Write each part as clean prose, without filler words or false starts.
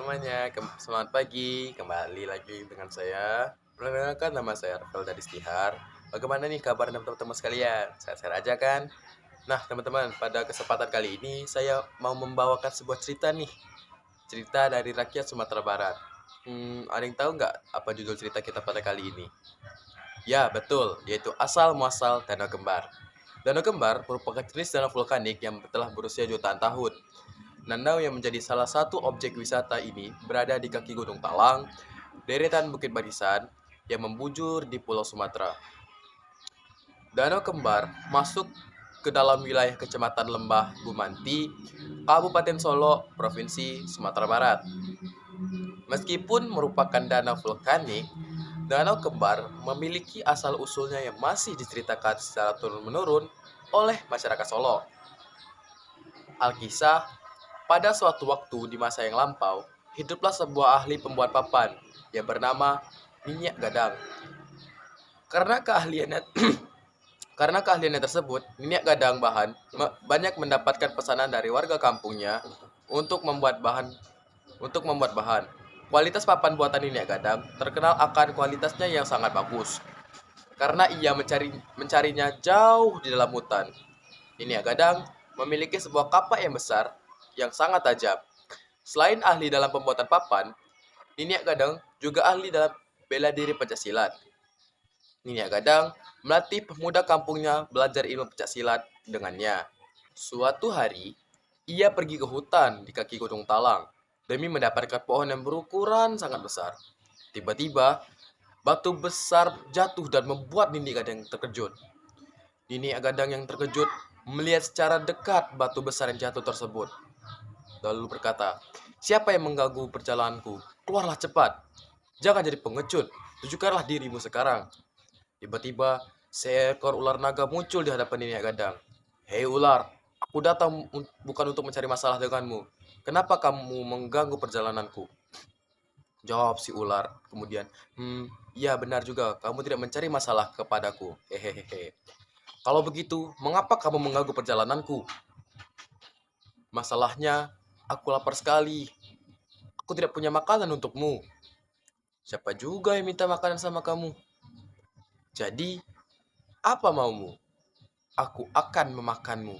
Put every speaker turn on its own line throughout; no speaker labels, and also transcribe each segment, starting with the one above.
semuanya, selamat pagi. Kembali lagi dengan saya. Perkenalkan, nama saya Rafael dari Stihar. Bagaimana nih kabar teman-teman sekalian? Sehat-sehat aja kan? Nah, teman-teman, pada kesempatan kali ini saya mau membawakan sebuah cerita nih. Cerita dari rakyat Sumatera Barat. Ada yang tahu nggak apa judul cerita kita pada kali ini? Ya, betul, yaitu asal muasal Danau Kembar. Danau Kembar merupakan jenis danau vulkanik yang telah berusia jutaan tahun. Danau yang menjadi salah satu objek wisata ini berada di kaki Gunung Talang, deretan Bukit Barisan yang membujur di Pulau Sumatera. Danau Kembar masuk ke dalam wilayah Kecamatan Lembah Gumanti, Kabupaten Solo, Provinsi Sumatera Barat. Meskipun merupakan danau vulkanik, Danau Kembar memiliki asal-usulnya yang masih diceritakan secara turun-menurun oleh masyarakat Solo. Alkisah, pada suatu waktu di masa yang lampau, hiduplah sebuah ahli pembuat papan yang bernama Minyak Gadang. Karena keahliannya karena keahliannya tersebut, Minyak Gadang banyak mendapatkan pesanan dari warga kampungnya untuk membuat bahan. Kualitas papan buatan Minyak Gadang terkenal akan kualitasnya yang sangat bagus. Karena ia mencarinya jauh di dalam hutan. Minyak Gadang memiliki sebuah kapak yang besar yang sangat tajam. Selain ahli dalam pembuatan papan, Niniak Gadang juga ahli dalam bela diri pencaksilat. Niniak Gadang melatih pemuda kampungnya belajar ilmu pencaksilat dengannya. Suatu hari, ia pergi ke hutan di kaki Gunung Talang demi mendapatkan pohon yang berukuran sangat besar. Tiba-tiba, batu besar jatuh dan membuat Niniak Gadang terkejut. Niniak Gadang yang terkejut melihat secara dekat batu besar yang jatuh tersebut. Lalu berkata, "Siapa yang mengganggu perjalananku? Keluarlah cepat. Jangan jadi pengecut. Tunjukkanlah dirimu sekarang." Tiba-tiba, seekor ular naga muncul di hadapan Niniak Gadang. "Hei ular, aku datang bukan untuk mencari masalah denganmu. Kenapa kamu mengganggu perjalananku?" Jawab si ular. Kemudian, ya benar juga. Kamu tidak mencari masalah kepadaku. Hehehe. Kalau begitu, mengapa kamu mengganggu perjalananku? Masalahnya, aku lapar sekali. Aku tidak punya makanan untukmu. Siapa juga yang minta makanan sama kamu? Jadi, apa maumu? Aku akan memakanmu.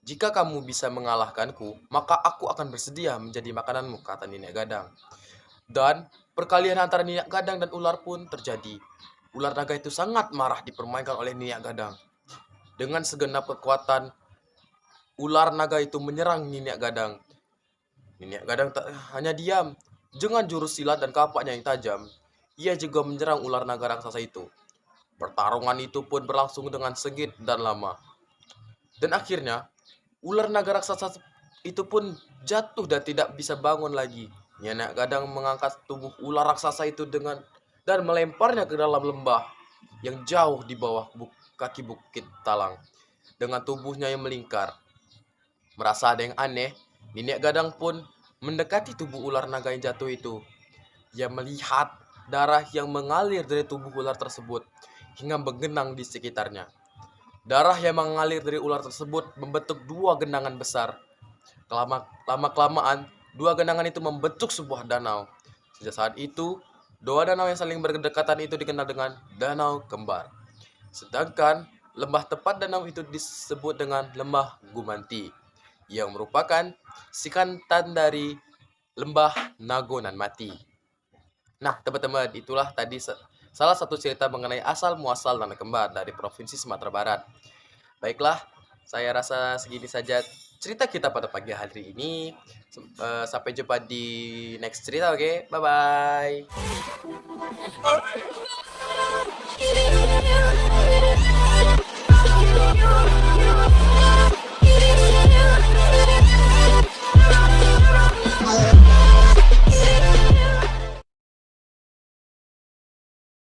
Jika kamu bisa mengalahkanku, maka aku akan bersedia menjadi makananmu, kata Niniak Gadang. Dan perkalian antara Niniak Gadang dan ular pun terjadi. Ular naga itu sangat marah dipermainkan oleh Niniak Gadang. Dengan segenap kekuatan, ular naga itu menyerang Niniak Gadang. Niniak Gadang tak hanya diam. Dengan jurus silat dan kapaknya yang tajam, ia juga menyerang ular naga raksasa itu. Pertarungan itu pun berlangsung dengan sengit dan lama. Dan akhirnya, ular naga raksasa itu pun jatuh dan tidak bisa bangun lagi. Niniak Gadang mengangkat tubuh ular raksasa itu dan melemparnya ke dalam lembah yang jauh di bawah kaki Bukit Talang. Dengan tubuhnya yang melingkar. Merasa ada yang aneh, Niniak Gadang pun mendekati tubuh ular naga yang jatuh itu. Ia melihat darah yang mengalir dari tubuh ular tersebut hingga menggenang di sekitarnya. Darah yang mengalir dari ular tersebut membentuk dua genangan besar. Lama-kelamaan, dua genangan itu membentuk sebuah danau. Sejak saat itu, dua danau yang saling berdekatan itu dikenal dengan Danau Kembar. Sedangkan lembah tepat danau itu disebut dengan Lembah Gumanti, yang merupakan singkatan dari Lembah Nagonan Mati. Nah, teman-teman, itulah tadi salah satu cerita mengenai asal muasal Danau Kembar dari Provinsi Sumatera Barat. Baiklah, saya rasa segini saja cerita kita pada pagi hari ini. Sampai jumpa di next cerita, oke? Bye-bye.